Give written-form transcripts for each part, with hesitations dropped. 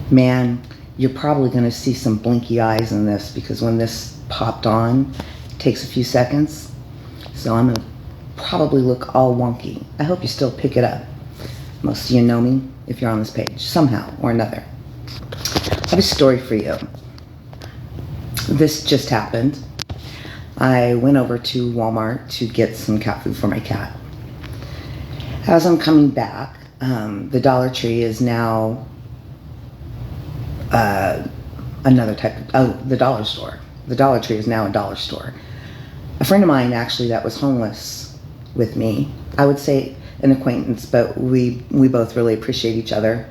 Man, you're probably going to see some blinky eyes in this because when this popped on, it takes a few seconds. So I'm going to probably look all wonky. I hope you still pick it up. Most of you know me if you're on this page, somehow or another. I have a story for you. This just happened. I went over to Walmart to get some cat food for my cat. As I'm coming back, the Dollar Tree is now another type of, the dollar store. The Dollar Tree is now a dollar store. A friend of mine actually that was homeless with me, I would say an acquaintance, but we both really appreciate each other.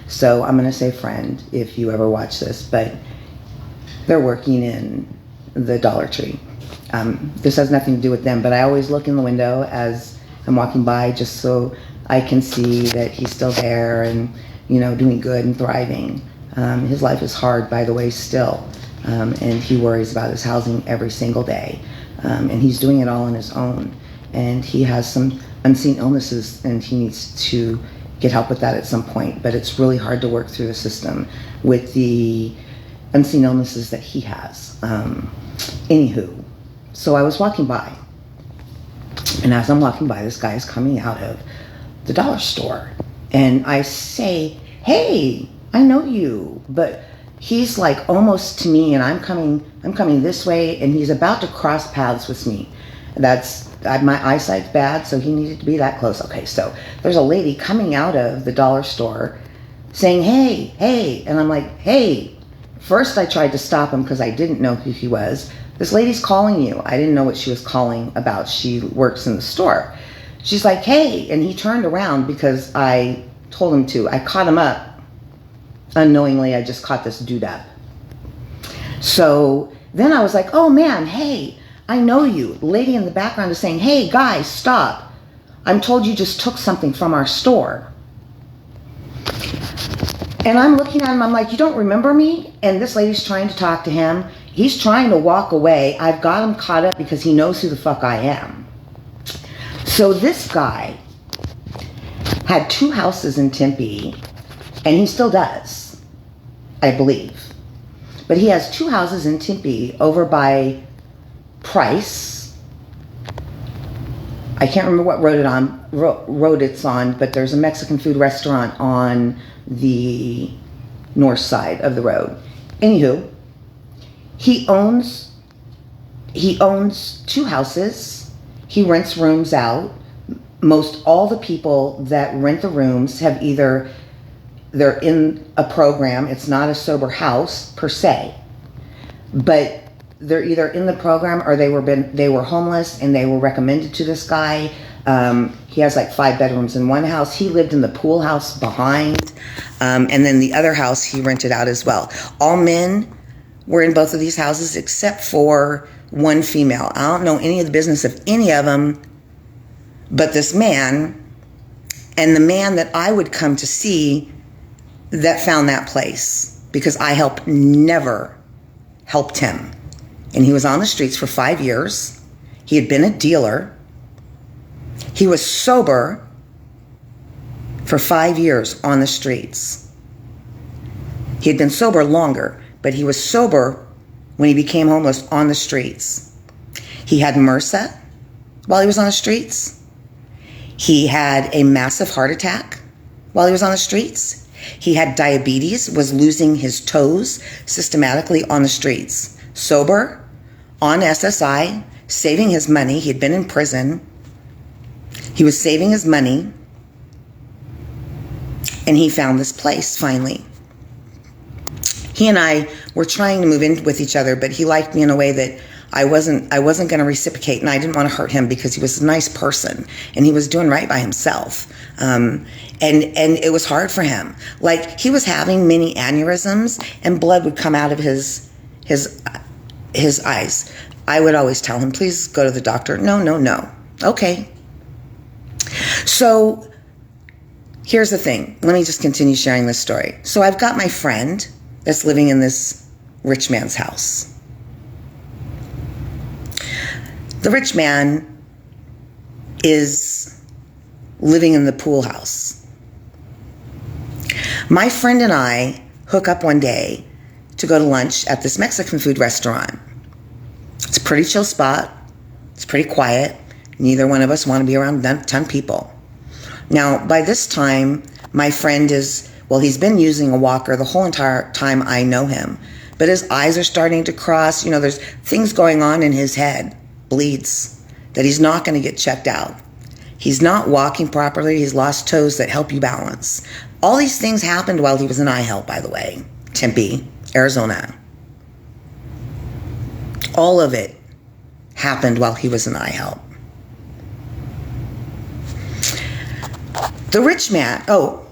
So I'm going to say friend if you ever watch this, but they're working in the Dollar Tree. This has nothing to do with them, but I always look in the window as I'm walking by just so I can see that he's still there and, you know, doing good and thriving. His life is hard, by the way, still, and he worries about his housing every single day, and he's doing it all on his own, and he has some unseen illnesses, and he needs to get help with that at some point, but it's really hard to work through the system with the unseen illnesses that he has. Anywho, so I was walking by, and as I'm walking by, this guy is coming out of the dollar store, and I say, "Hey, I know you," but he's like almost to me, and I'm coming this way, and he's about to cross paths with me. My eyesight's bad, so he needed to be that close. Okay, so there's a lady coming out of the dollar store saying, "Hey, hey," and I'm like, "Hey." First I tried to stop him because I didn't know who he was. "This lady's calling you." I didn't know what she was calling about. She works in the store. She's like, "Hey," and he turned around because I told him to. I caught him up. Unknowingly, I just caught this dude up. So then I was like, "Oh man, hey, I know you." The lady in the background is saying, "Hey guys, stop. I'm told you just took something from our store." And I'm looking at him, I'm like, "You don't remember me?" And this lady's trying to talk to him. He's trying to walk away. I've got him caught up because he knows who the fuck I am. So this guy had 2 houses in Tempe, and he still does, I believe. But he has 2 houses in Tempe over by Price. I can't remember what road it's on, but there's a Mexican food restaurant on the north side of the road. Anywho, he owns 2 houses. He rents rooms out. Most all the people that rent the rooms have they're in a program. It's not a sober house per se, but they're either in the program or they were homeless and they were recommended to this guy. He has like 5 bedrooms in one house. He lived in the pool house behind, and then the other house he rented out as well. All men were in both of these houses except for one female. I don't know any of the business of any of them, but this man, and the man that I would come to see that found that place because I never helped him. And he was on the streets for 5 years. He had been a dealer. He was sober for 5 years on the streets. He had been sober longer, but he was sober when he became homeless on the streets. He had MRSA while he was on the streets. He had a massive heart attack while he was on the streets. He had diabetes, was losing his toes systematically on the streets. Sober, on SSI, saving his money. He had been in prison. He was saving his money, and he found this place finally. He and I were trying to move in with each other, but he liked me in a way that I wasn't going to reciprocate, and I didn't want to hurt him because he was a nice person and he was doing right by himself. And it was hard for him. Like, he was having mini aneurysms and blood would come out of his eyes. I would always tell him, "Please go to the doctor." No. Okay. So here's the thing. Let me just continue sharing this story. So I've got my friend that's living in this rich man's house. The rich man is living in the pool house. My friend and I, hook up one day to go to lunch at this Mexican food restaurant. It's a pretty chill spot. It's pretty quiet. Neither one of us want to be around 10 people. Now, by this time, my friend he's been using a walker the whole entire time I know him. But his eyes are starting to cross. There's things going on in his head, bleeds, that he's not going to get checked out. He's not walking properly. He's lost toes that help you balance. All these things happened while he was in iHelp, by the way. Tempe, Arizona. All of it happened while he was in iHelp. The rich man,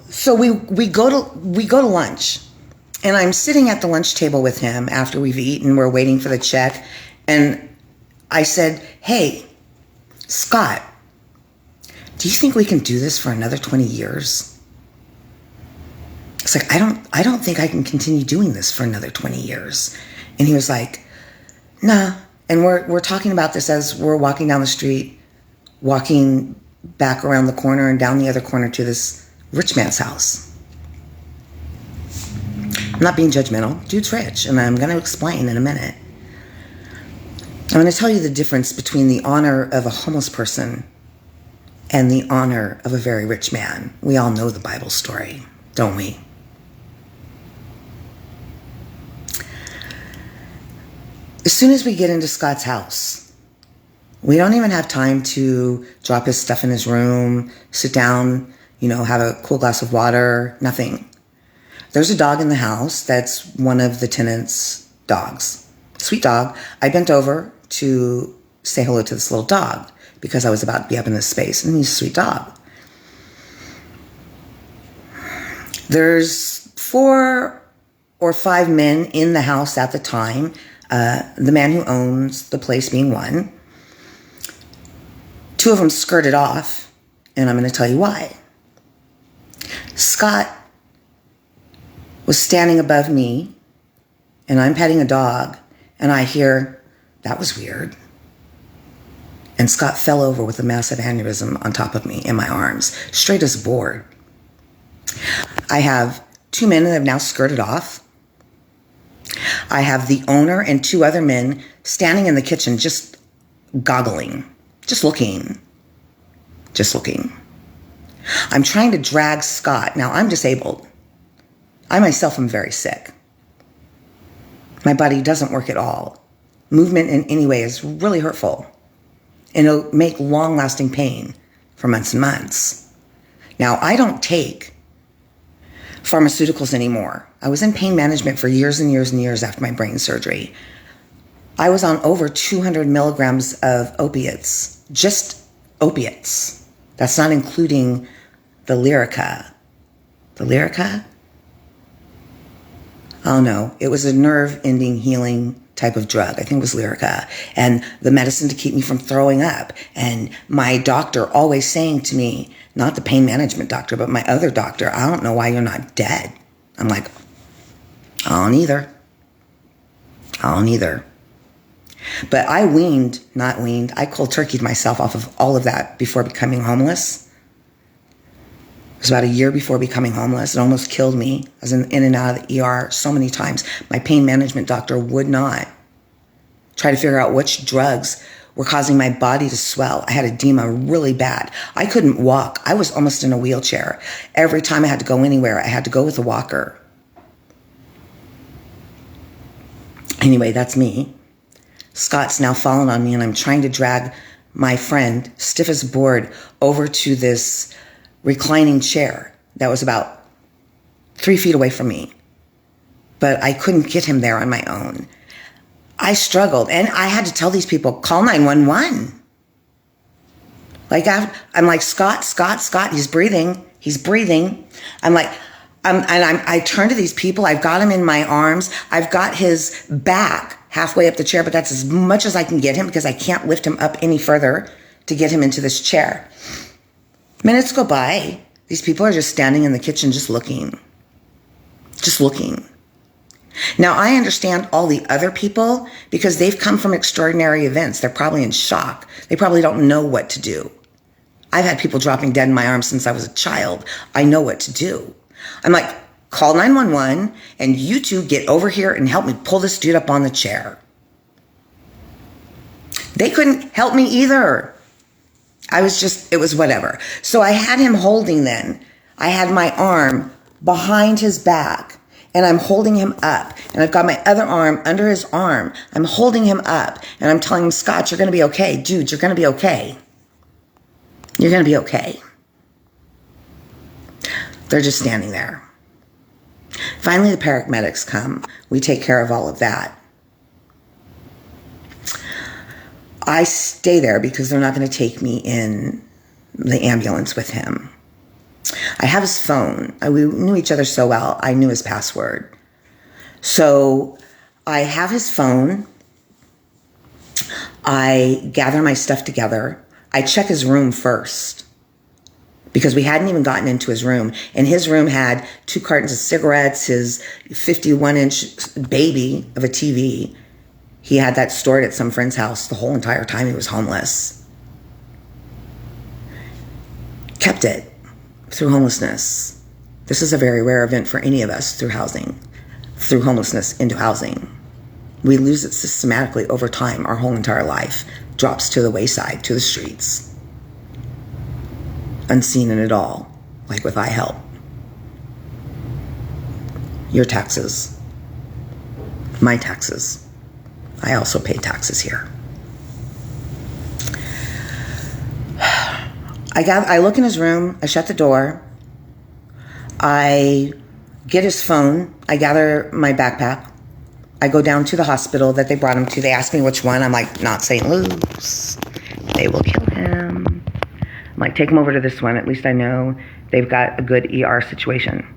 so we go to lunch. And I'm sitting at the lunch table with him after we've eaten. We're waiting for the check. And I said, hey, Scott, do you think we can do this for another 20 years? It's like, I don't think I can continue doing this for another 20 years. And he was like, nah. And we're talking about this as we're walking down the street, walking back around the corner and down the other corner to this rich man's house. I'm not being judgmental. Dude's rich, and I'm going to explain in a minute. I'm going to tell you the difference between the honor of a homeless person and the honor of a very rich man. We all know the Bible story, don't we? As soon as we get into Scott's house, we don't even have time to drop his stuff in his room, sit down, have a cool glass of water, nothing. There's a dog in the house that's one of the tenants' dogs. Sweet dog. I bent over to say hello to this little dog because I was about to be up in this space, and he's a sweet dog. There's 4 or 5 men in the house at the time, the man who owns the place being one. 2 of them skirted off, and I'm going to tell you why. Scott was standing above me, and I'm petting a dog, and I hear, that was weird. And Scott fell over with a massive aneurysm on top of me in my arms, straight as a board. I have 2 men that have now skirted off. I have the owner and 2 other men standing in the kitchen just goggling, just looking. I'm trying to drag Scott. Now, I'm disabled. I myself am very sick. My body doesn't work at all. Movement in any way is really hurtful. And it'll make long-lasting pain for months and months. Now, I don't take pharmaceuticals anymore. I was in pain management for years and years and years after my brain surgery. I was on over 200 milligrams of opiates, just opiates. That's not including the Lyrica. The Lyrica? Oh no, it was a nerve-ending healing type of drug. I think it was Lyrica. And the medicine to keep me from throwing up. And my doctor always saying to me, not the pain management doctor, but my other doctor, I don't know why you're not dead. I'm like, I don't either. But I I cold turkeyed myself off of all of that before becoming homeless. It was about a year before becoming homeless. It almost killed me. I was in and out of the ER so many times. My pain management doctor would not try to figure out which drugs were causing my body to swell. I had edema really bad. I couldn't walk. I was almost in a wheelchair. Every time I had to go anywhere, I had to go with a walker. Anyway, that's me. Scott's now fallen on me, and I'm trying to drag my friend, stiff as a board, over to this reclining chair that was about 3 feet away from me. But I couldn't get him there on my own. I struggled, and I had to tell these people, call 911. I'm like, Scott, he's breathing. I turn to these people. I've got him in my arms. I've got his back halfway up the chair, but that's as much as I can get him because I can't lift him up any further to get him into this chair. Minutes go by. These people are just standing in the kitchen just looking. Now, I understand all the other people because they've come from extraordinary events. They're probably in shock. They probably don't know what to do. I've had people dropping dead in my arms since I was a child. I know what to do. I'm like, call 911, and you two get over here and help me pull this dude up on the chair. They couldn't help me either. It was whatever. So I had him holding then. I had my arm behind his back, and I'm holding him up. And I've got my other arm under his arm. I'm holding him up, and I'm telling him, Scott, you're going to be okay. Dude, you're going to be okay. You're going to be okay. They're just standing there. Finally, the paramedics come. We take care of all of that. I stay there because they're not going to take me in the ambulance with him. I have his phone. We knew each other so well, I knew his password. So I have his phone. I gather my stuff together. I check his room first because we hadn't even gotten into his room. And his room had 2 cartons of cigarettes, his 51-inch baby of a TV. He had that stored at some friend's house the whole entire time he was homeless. Kept it through homelessness. This is a very rare event for any of us through homelessness into housing. We lose it systematically over time. Our whole entire life drops to the wayside, to the streets. Unseen in it all, like with I Help. Your taxes. My taxes. I also pay taxes here. I look in his room. I shut the door. I get his phone. I gather my backpack. I go down to the hospital that they brought him to. They ask me which one. I'm like, not St. Luke's. They will kill him. I'm like, take him over to this one. At least I know they've got a good ER situation.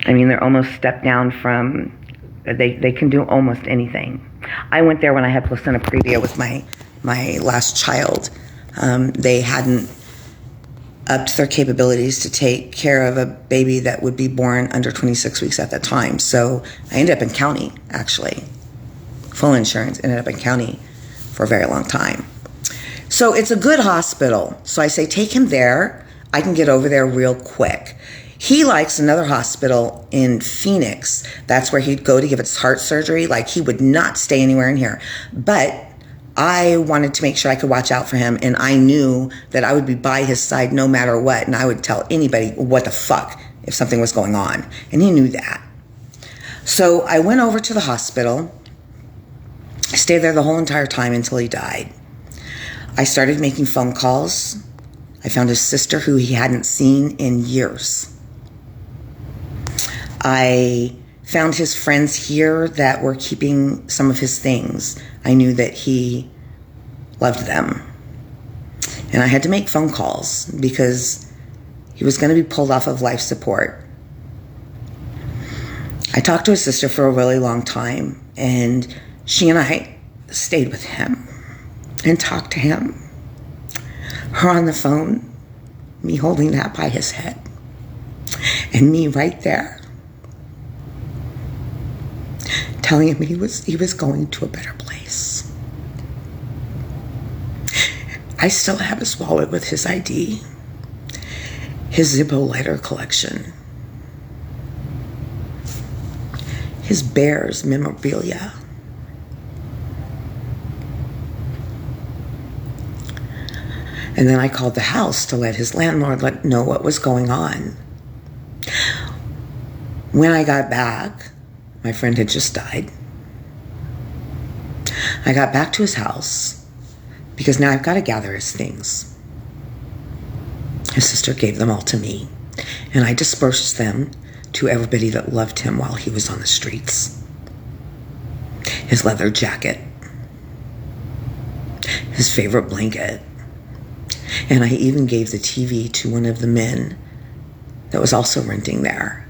I mean, they're almost stepped down from... They can do almost anything. I went there when I had placenta previa with my last child. They hadn't upped their capabilities to take care of a baby that would be born under 26 weeks at that time. So I ended up in county, actually. Full insurance, ended up in county for a very long time. So it's a good hospital. So I say, take him there. I can get over there real quick. He likes another hospital in Phoenix. That's where he'd go to give his heart surgery. Like, he would not stay anywhere in here. But I wanted to make sure I could watch out for him, and I knew that I would be by his side no matter what, and I would tell anybody what the fuck if something was going on. And he knew that. So I went over to the hospital. I stayed there the whole entire time until he died. I started making phone calls. I found his sister, who he hadn't seen in years. I found his friends here that were keeping some of his things. I knew that he loved them. And I had to make phone calls because he was going to be pulled off of life support. I talked to his sister for a really long time, and she and I stayed with him and talked to him. Her on the phone, me holding that by his head, and me right there telling him he was going to a better place. I still have his wallet with his ID, his Zippo lighter collection, his Bears memorabilia. And then I called the house to let his landlord know what was going on. When I got back, my friend had just died. I got back to his house because now I've got to gather his things. His sister gave them all to me, and I dispersed them to everybody that loved him while he was on the streets. His leather jacket, his favorite blanket, and I even gave the TV to one of the men that was also renting there,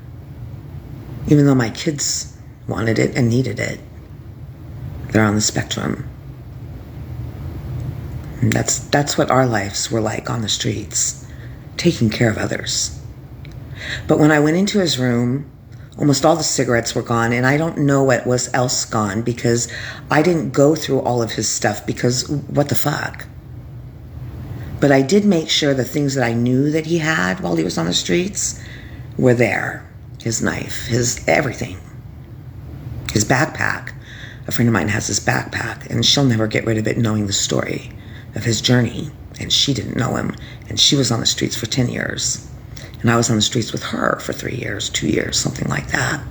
even though my kids wanted it and needed it. They're on the spectrum. And that's what our lives were like on the streets, taking care of others. But when I went into his room, almost all the cigarettes were gone, and I don't know what was else gone because I didn't go through all of his stuff because what the fuck? But I did make sure the things that I knew that he had while he was on the streets, were there. His knife, his everything. His backpack. A friend of mine has this backpack, and she'll never get rid of it, knowing the story of his journey. And she didn't know him, and she was on the streets for 10 years. And I was on the streets with her for 3 years, 2 years, something like that.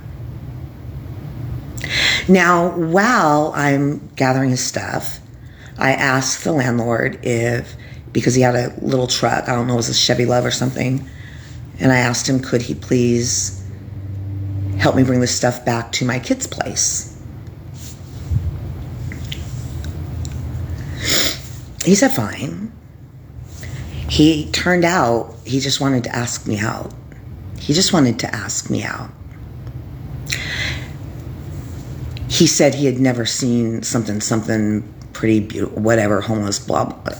Now, while I'm gathering his stuff, I asked the landlord because he had a little truck, I don't know, it was a Chevy Love or something, and I asked him, could he please help me bring this stuff back to my kid's place? He said, fine. He turned out, he just wanted to ask me out. He just wanted to ask me out. He said he had never seen something pretty beautiful, whatever, homeless, blah, blah.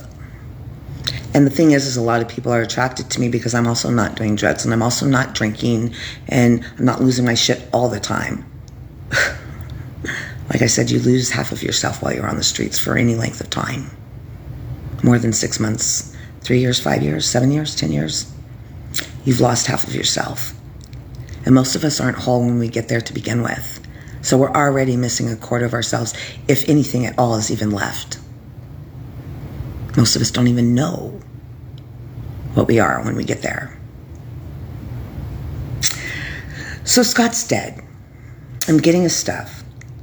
And the thing is a lot of people are attracted to me because I'm also not doing drugs, and I'm also not drinking, and I'm not losing my shit all the time. Like I said, you lose half of yourself while you're on the streets for any length of time. More than 6 months, 3 years, 5 years, 7 years, 10 years. You've lost half of yourself. And most of us aren't whole when we get there to begin with. So we're already missing a quarter of ourselves, if anything at all is even left. Most of us don't even know what we are when we get there. So Scott's dead. I'm getting his stuff.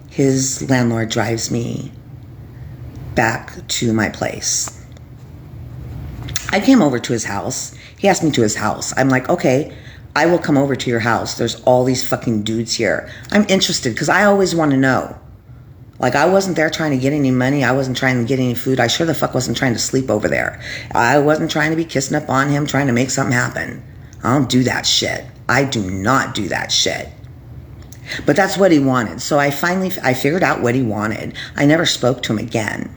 His landlord drives me back to my place. I came over to his house. He asked me to his house. I'm like, okay, I will come over to your house. There's all these fucking dudes here. I'm interested because I always want to know. Like, I wasn't there trying to get any money. I wasn't trying to get any food. I sure the fuck wasn't trying to sleep over there. I wasn't trying to be kissing up on him, trying to make something happen. I don't do that shit. I do not do that shit. But that's what he wanted. So I figured out what he wanted. I never spoke to him again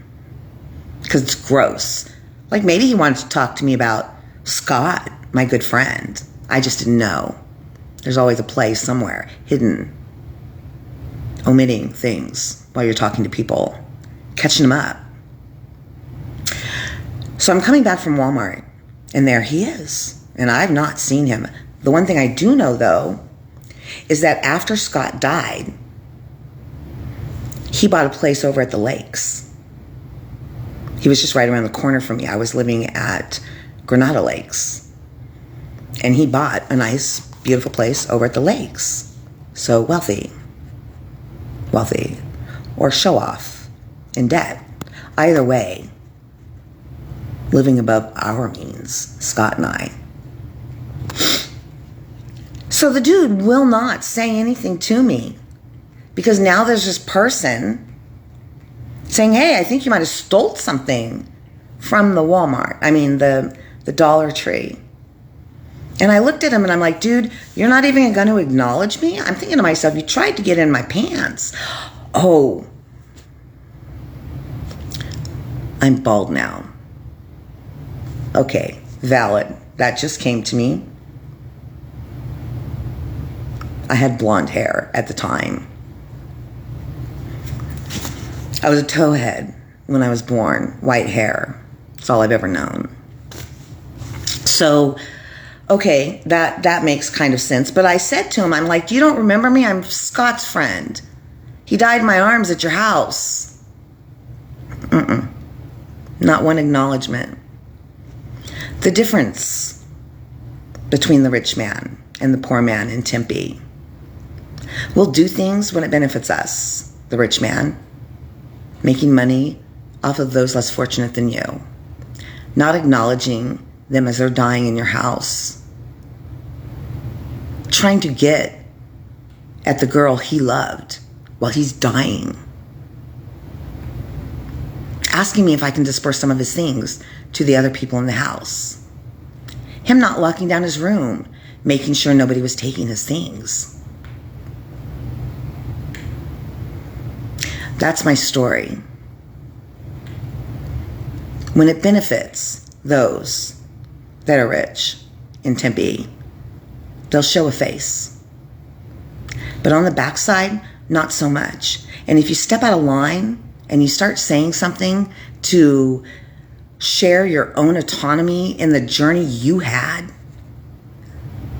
because it's gross. Like, maybe he wanted to talk to me about Scott, my good friend. I just didn't know. There's always a play somewhere, hidden, omitting things while you're talking to people, catching them up. So I'm coming back from Walmart, and there he is, and I've not seen him. The one thing I do know, though, is that after Scott died, he bought a place over at the lakes. He was just right around the corner from me. I was living at Granada Lakes, and he bought a nice, beautiful place over at the lakes. So wealthy, or show off, in debt. Either way, living above our means, Scott and I. So the dude will not say anything to me because now there's this person saying, hey, I think you might have stole something from the Walmart. I mean, the Dollar Tree. And I looked at him and I'm like, dude, you're not even going to acknowledge me? I'm thinking to myself, you tried to get in my pants. Oh, I'm bald now. Okay, valid. That just came to me. I had blonde hair at the time. I was a towhead when I was born. White hair. That's all I've ever known. So, okay, that makes kind of sense. But I said to him, I'm like, you don't remember me? I'm Scott's friend. He died in my arms at your house. Not one acknowledgement. The difference between the rich man and the poor man in Tempe. We'll do things when it benefits us, the rich man, making money off of those less fortunate than you, not acknowledging them as they're dying in your house, trying to get at the girl he loved while he's dying, asking me if I can disperse some of his things to the other people in the house, him not locking down his room, making sure nobody was taking his things. That's my story. When it benefits those that are rich in Tempe, they'll show a face. But on the backside, not so much. And if you step out of line and you start saying something to share your own autonomy in the journey you had,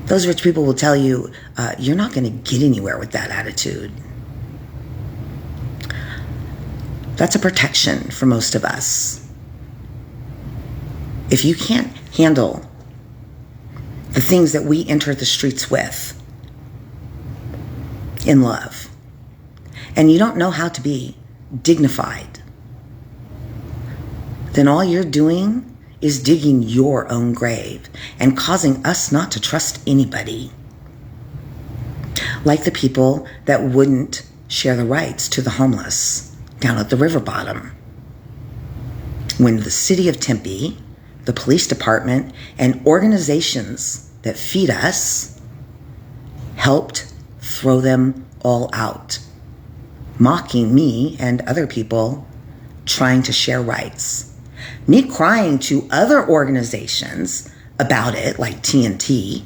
Those rich people will tell you, you're not going to get anywhere with that attitude. That's a protection for most of us. If you can't handle the things that we enter the streets with in love, and you don't know how to be dignified, then all you're doing is digging your own grave and causing us not to trust anybody. Like the people that wouldn't share the rights to the homeless down at the river bottom. When the city of Tempe, the police department, and organizations that feed us helped throw them all out, mocking me and other people trying to share rights. Me crying to other organizations about it, like TNT.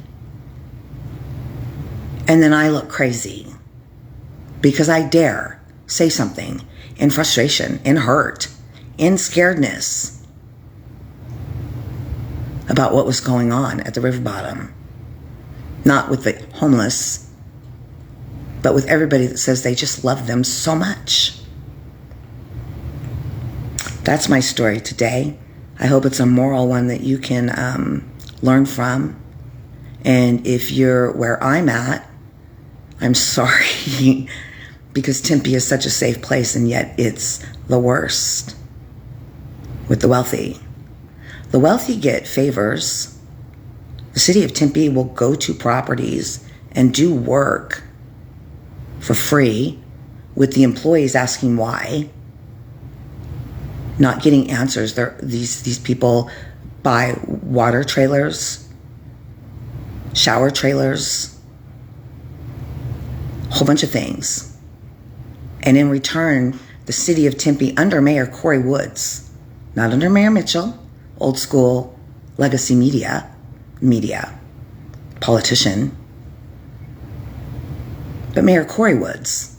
And then I look crazy because I dare say something in frustration, in hurt, in scaredness about what was going on at the river bottom. Not with the homeless, but with everybody that says they just love them so much. That's my story today. I hope it's a moral one that you can learn from. And if you're where I'm at, I'm sorry, because Tempe is such a safe place, and yet it's the worst with the wealthy. The wealthy get favors. The city of Tempe will go to properties and do work for free with the employees asking why. Not getting answers. These people buy water trailers, shower trailers, a whole bunch of things. And in return, the city of Tempe, under Mayor Corey Woods, not under Mayor Mitchell, old school legacy media, politician, but Mayor Corey Woods.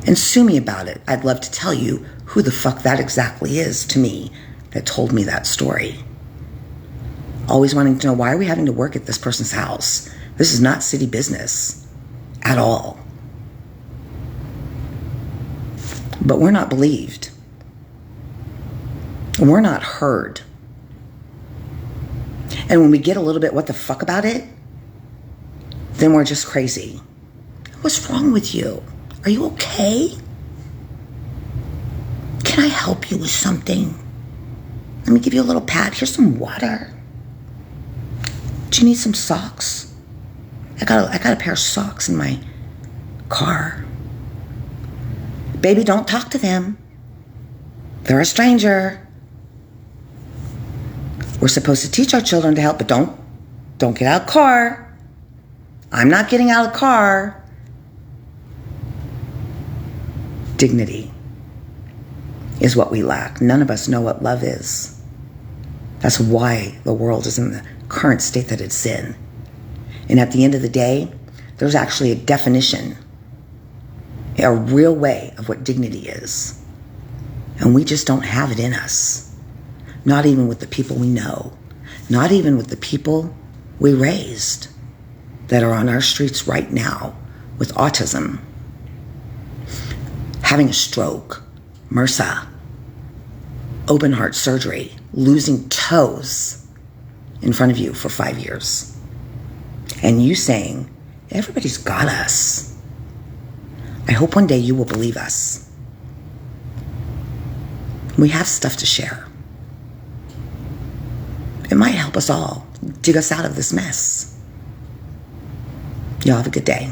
And sue me about it. I'd love to tell you who the fuck that exactly is to me that told me that story. Always wanting to know, why are we having to work at this person's house? This is not city business at all. But we're not believed. We're not heard. And when we get a little bit what the fuck about it, then we're just crazy. What's wrong with you? Are you okay? Can I help you with something? Let me give you a little pat. Here's some water. Do you need some socks? I got a pair of socks in my car. Baby, don't talk to them. They're a stranger. We're supposed to teach our children to help, but don't get out of the car. I'm not getting out of the car. Dignity is what we lack. None of us know what love is. That's why the world is in the current state that it's in. And at the end of the day, there's actually a definition, a real way of what dignity is. And we just don't have it in us. Not even with the people we know. Not even with the people we raised that are on our streets right now with autism, having a stroke, MRSA, open heart surgery, losing toes in front of you for 5 years. And you saying, everybody's got us. I hope one day you will believe us. We have stuff to share. It might help us all dig us out of this mess. Y'all have a good day.